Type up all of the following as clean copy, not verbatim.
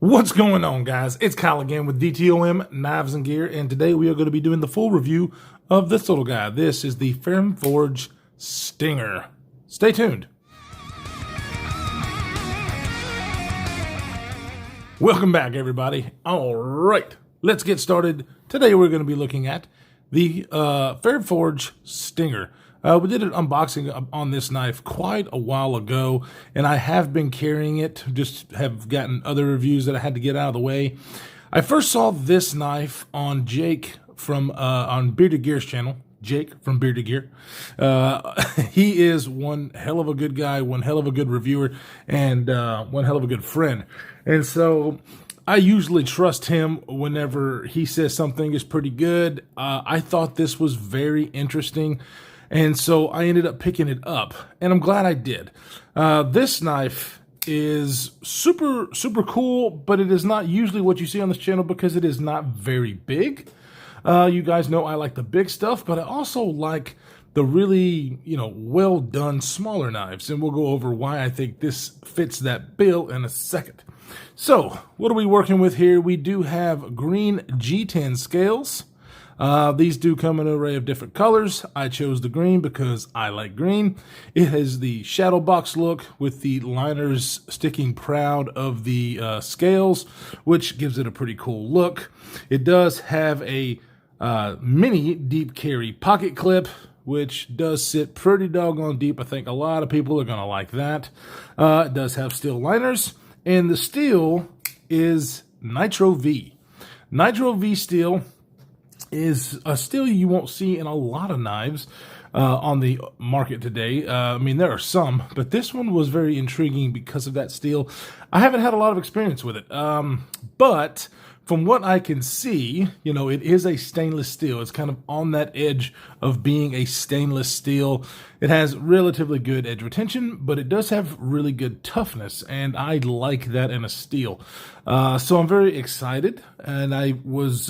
What's going on, guys? It's Kyle again with DTOM Knives and Gear, and today we are going to be doing the full review of this little guy. This is the Ferrum Stinger. Stay tuned. Welcome back, everybody. All right, let's get started. Today we're going to be looking at the Ferrum Stinger. We did an unboxing on this knife quite a while ago, and I have been carrying it, just have gotten other reviews that I had to get out of the way. I first saw this knife on Jake from on Bearded Gear's channel. Jake from Bearded Gear. He is one hell of a good guy, one hell of a good reviewer, and one hell of a good friend. And so I usually trust him whenever he says something is pretty good. I thought this was very interesting. And so I ended up picking it up, and I'm glad I did. This knife is super cool, but it is not usually what you see on this channel because it is not very big. You guys know I like the big stuff, but I also like the really, well done smaller knives, and we'll go over why I think this fits that bill in a second. So, what are we working with here? We do have green G10 scales. These do come in an array of different colors. I chose the green because I like green. It has the shadow box look with the liners sticking proud of the scales, which gives it a pretty cool look. It does have a mini deep carry pocket clip, which does sit pretty doggone deep. I think a lot of people are going to like that. It does have steel liners, and the steel is Nitro V. Nitro V steel is a steel you won't see in a lot of knives on the market today. I mean, there are some, but this one was very intriguing because of that steel. I haven't had a lot of experience with it, but from what I can see, it is a stainless steel. It's kind of on that edge of being a stainless steel. It has relatively good edge retention, but it does have really good toughness, and I like that in a steel. So I'm very excited, and I was,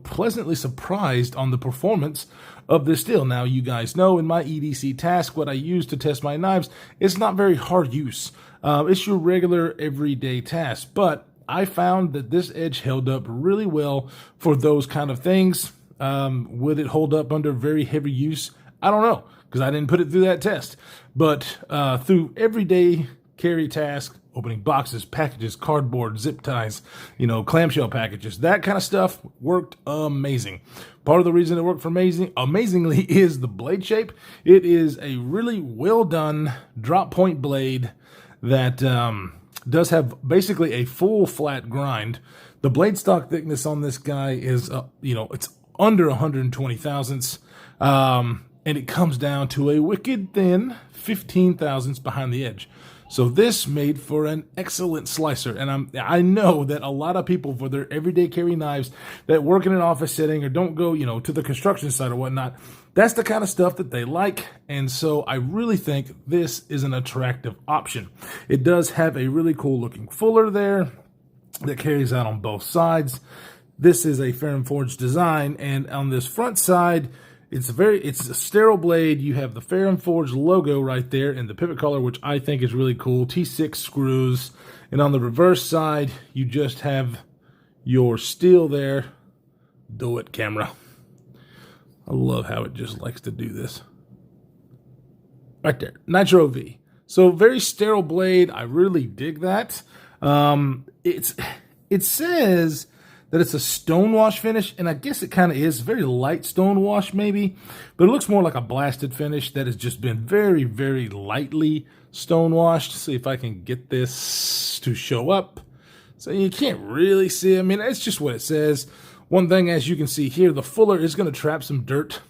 pleasantly surprised on the performance of this steel. Now, you guys know in my EDC task, what I use to test my knives, it's not very hard use. It's your regular everyday task, but I found that this edge held up really well for those kind of things. Would it hold up under very heavy use? I don't know, because I didn't put it through that test. But through everyday carry task, opening boxes, packages, cardboard, zip ties, clamshell packages, that kind of stuff worked amazing. Part of the reason it worked for amazingly is the blade shape. It is a really well done drop point blade that does have basically a full flat grind. The blade stock thickness on this guy is, it's under 120 thousandths, and it comes down to a wicked thin 15 thousandths behind the edge. So this made for an excellent slicer, and I know that a lot of people for their everyday carry knives that work in an office setting or don't go, to the construction site or whatnot, that's the kind of stuff that they like, and so I really think this is an attractive option. It does have a really cool looking fuller there that carries out on both sides. This is a Ferrum Forge design, and on this front side, it's a sterile blade. You have the Ferrum Forge logo right there in the pivot collar, which I think is really cool. T6 screws, and on the reverse side, you just have your steel there. Do it, camera. I love how it just likes to do this. Right there, Nitro V. So very sterile blade. I really dig that. It says that it's a stonewash finish, and I guess it kind of is. Very light stonewash maybe, but it looks more like a blasted finish that has just been very, very lightly stonewashed. See if I can get this to show up. So you can't really see. I mean, it's just what it says. One thing, as you can see here, the fuller is going to trap some dirt,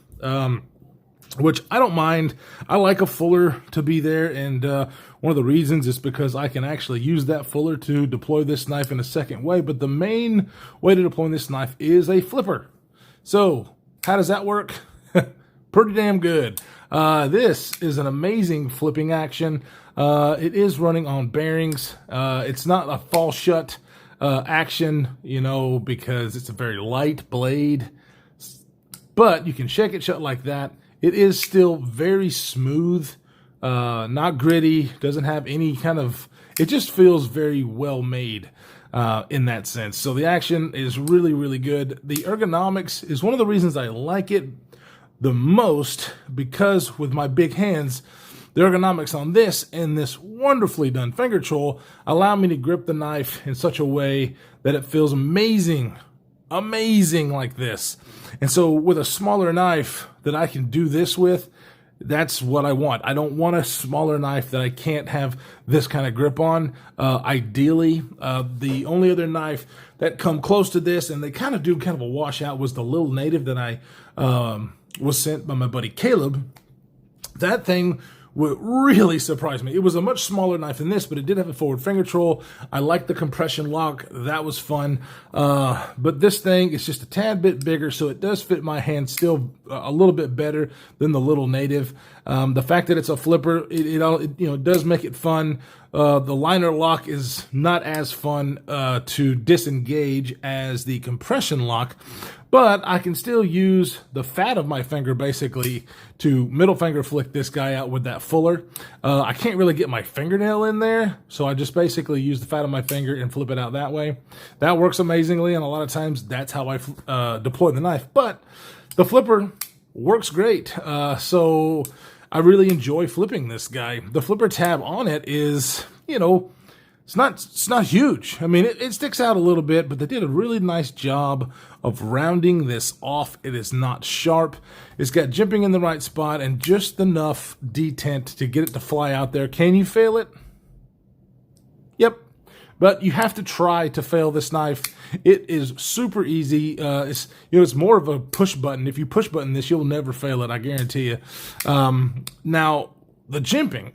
which I don't mind. I like a fuller to be there, and one of the reasons is because I can actually use that fuller to deploy this knife in a second way, but the main way to deploy this knife is a flipper. So, how does that work? Pretty damn good. This is an amazing flipping action. It is running on bearings. It's not a fall shut action, because it's a very light blade, but you can shake it shut like that. It is still very smooth, not gritty, doesn't have any kind of, it just feels very well made. in that sense. So the action is really, really good. The ergonomics is one of the reasons I like it the most, because with my big hands, the ergonomics on this and this wonderfully done finger control allow me to grip the knife in such a way that it feels amazing like this. And so with a smaller knife that I can do this with, that's what I want. I don't want a smaller knife that I can't have this kind of grip on. Ideally, the only other knife that come close to this, and they kind of do kind of a washout, was the little native that I was sent by my buddy Caleb. That thing would really surprise me. It was a much smaller knife than this, but it did have a forward finger control. I like the compression lock. That was fun. But this thing is just a tad bit bigger, so it does fit my hand still a little bit better than the little native. The fact that it's a flipper, it does make it fun. The liner lock is not as fun to disengage as the compression lock, but I can still use the fat of my finger basically to middle finger flick this guy out with that fuller. I can't really get my fingernail in there, so I just basically use the fat of my finger and flip it out that way. That works amazingly, and a lot of times that's how I deploy the knife. But the flipper works great, so I really enjoy flipping this guy. The flipper tab on it is, it's not huge. I mean, it sticks out a little bit, but they did a really nice job of rounding this off. It is not sharp. It's got jimping in the right spot and just enough detent to get it to fly out there. Can you fail it? Yep. But you have to try to fail this knife. It is super easy. It's more of a push button. If you push button this, you'll never fail it, I guarantee you. Now, the jimping.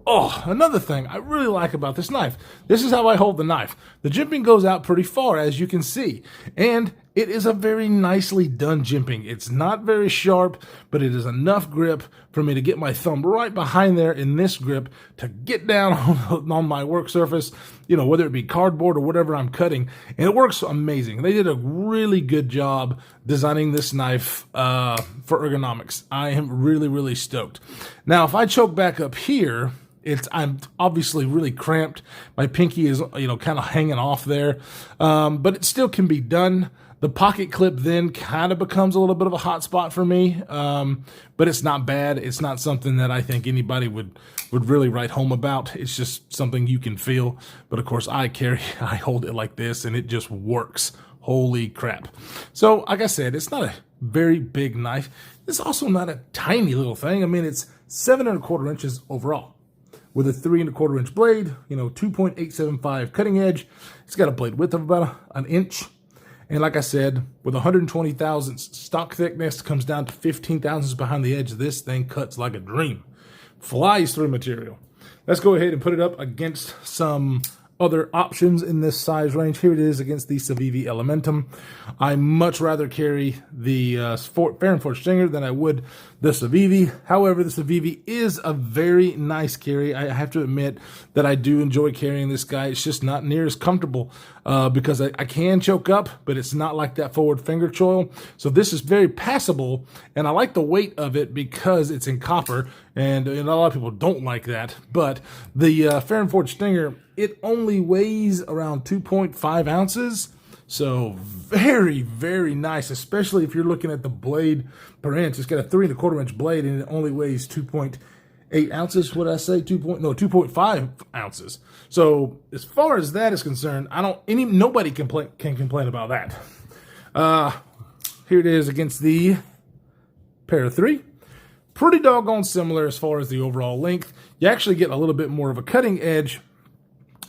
Oh, another thing I really like about this knife. This is how I hold the knife. The jimping goes out pretty far, as you can see. And it is a very nicely done jimping. It's not very sharp, but it is enough grip for me to get my thumb right behind there in this grip to get down on my work surface, whether it be cardboard or whatever I'm cutting. And it works amazing. They did a really good job designing this knife for ergonomics. I am really, really stoked. Now, if I choke back up here, I'm obviously really cramped. My pinky is, kind of hanging off there, but it still can be done. The pocket clip then kind of becomes a little bit of a hot spot for me, but it's not bad. It's not something that I think anybody would really write home about. It's just something you can feel. But of course, I hold it like this, and it just works. Holy crap. So, like I said, it's not a very big knife. It's also not a tiny little thing. I mean, it's 7¼ inches overall, with a 3¼ inch blade, 2.875 cutting edge. It's got a blade width of about an inch. And like I said, with 120 thousandths stock thickness, comes down to 15 thousandths behind the edge. This thing cuts like a dream. Flies through material. Let's go ahead and put it up against some other options in this size range. Here it is against the Civivi Elementum. I much rather carry the Ferrum Forge Stinger than I would the Civivi. However, the Civivi is a very nice carry. I have to admit that I do enjoy carrying this guy. It's just not near as comfortable because I can choke up, but it's not like that forward finger choil. So this is very passable, and I like the weight of it because it's in copper, and a lot of people don't like that. But the Ferrum Forge Stinger, it only weighs around 2.5 ounces. So very, very nice, especially if you're looking at the blade per inch. It's got a 3¼ inch blade, and it only weighs 2.8 ounces. What did I say? 2.5 ounces. So as far as that is concerned, nobody can complain about that. Here it is against the Para 3. Pretty doggone similar as far as the overall length. You actually get a little bit more of a cutting edge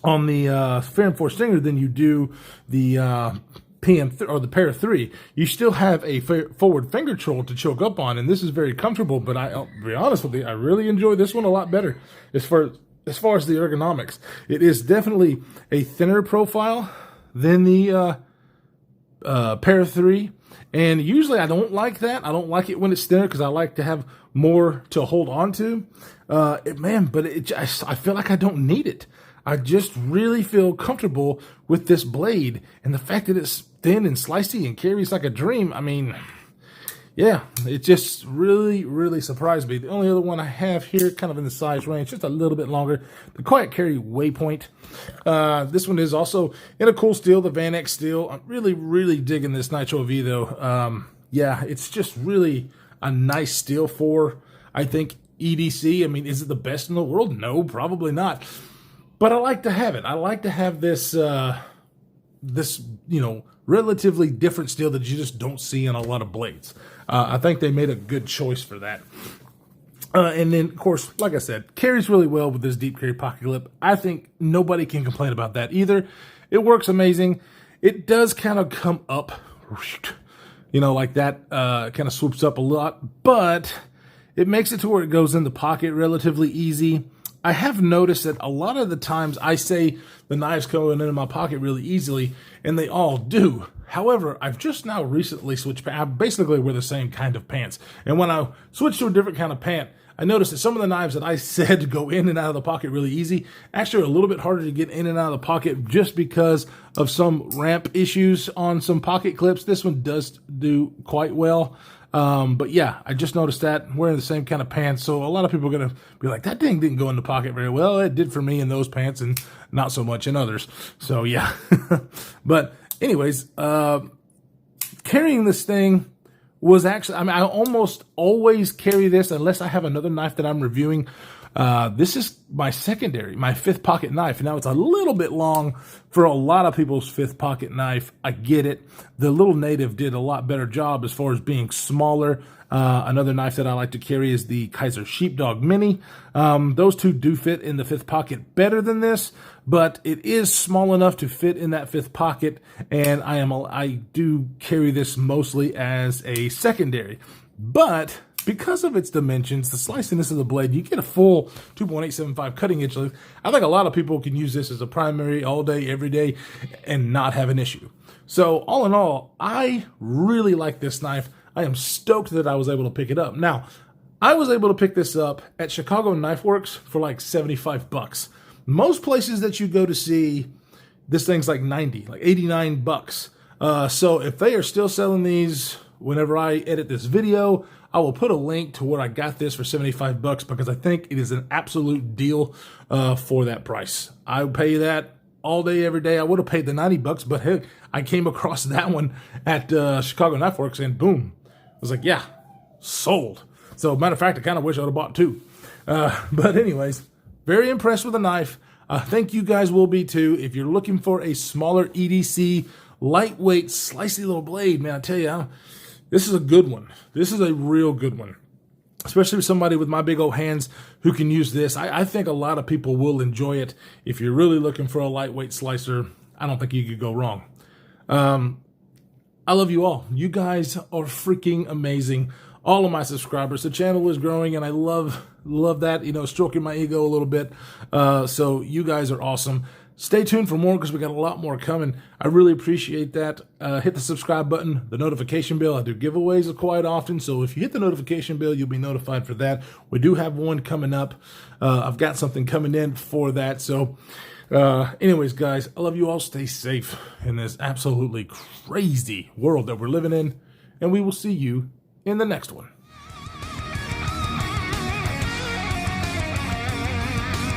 on the Ferrum Forge Stinger than you do the PM or the Para 3. You still have a forward finger control to choke up on, and this is very comfortable. But I'll be honest with you, I really enjoy this one a lot better as far as the ergonomics. It is definitely a thinner profile than the Para 3. And usually I don't like that. I don't like it when it's thinner because I like to have more to hold on to. I feel like I don't need it. I just really feel comfortable with this blade. And the fact that it's thin and slicey and carries like a dream, I mean, yeah, it just really, really surprised me. The only other one I have here, kind of in the size range, just a little bit longer, the Quiet Carry Waypoint. This one is also in a cool steel, the Van X steel. I'm really, really digging this Nitro V, though. Yeah, it's just really a nice steel for, I think, EDC. I mean, is it the best in the world? No, probably not. But I like to have it. I like to have this, relatively different steel that you just don't see in a lot of blades. I think they made a good choice for that. And then, of course, like I said, carries really well with this deep carry pocket clip. I think nobody can complain about that either. It works amazing. It does kind of come up, like that, kind of swoops up a lot, but it makes it to where it goes in the pocket relatively easy. I have noticed that a lot of the times I say the knives go into my pocket really easily, and they all do. However, I've just now recently switched pants. I basically wear the same kind of pants. And when I switch to a different kind of pant, I noticed that some of the knives that I said go in and out of the pocket really easy, actually are a little bit harder to get in and out of the pocket just because of some ramp issues on some pocket clips. This one does do quite well. But yeah, I just noticed that wearing the same kind of pants. So a lot of people are going to be like, that thing didn't go in the pocket very well. It did for me in those pants and not so much in others. So yeah, but anyways, carrying this thing was actually, I almost always carry this unless I have another knife that I'm reviewing. This is my secondary, my fifth pocket knife. Now, it's a little bit long for a lot of people's fifth pocket knife. I get it. The Little Native did a lot better job as far as being smaller. Another knife that I like to carry is the Kaiser Sheepdog Mini. Those two do fit in the fifth pocket better than this, but it is small enough to fit in that fifth pocket, and I do carry this mostly as a secondary. But because of its dimensions, the sliciness of the blade, you get a full 2.875 cutting edge. I think a lot of people can use this as a primary all day, every day, and not have an issue. So all in all, I really like this knife. I am stoked that I was able to pick it up. Now, I was able to pick this up at Chicago Knife Works for like $75. Most places that you go to see, this thing's like 90, like $89. So if they are still selling these whenever I edit this video, I will put a link to where I got this for $75 because I think it is an absolute deal for that price. I would pay that all day, every day. I would have paid the $90, but hey, I came across that one at Chicago Knife Works and boom. I was like, yeah, sold. So matter of fact, I kind of wish I would have bought two. But anyways, very impressed with the knife. I think you guys will be too. If you're looking for a smaller EDC, lightweight, slicey little blade, man, I tell you, this is a good one. This is a real good one. Especially with somebody with my big old hands who can use this. I think a lot of people will enjoy it. If you're really looking for a lightweight slicer, I don't think you could go wrong. I love you all. You guys are freaking amazing. All of my subscribers. The channel is growing, and I love that, stroking my ego a little bit. So you guys are awesome. Stay tuned for more because we got a lot more coming. I really appreciate that. Hit the subscribe button, the notification bell. I do giveaways quite often, so if you hit the notification bell, you'll be notified for that. We do have one coming up. I've got something coming in for that. So anyways, guys, I love you all. Stay safe in this absolutely crazy world that we're living in, and we will see you in the next one.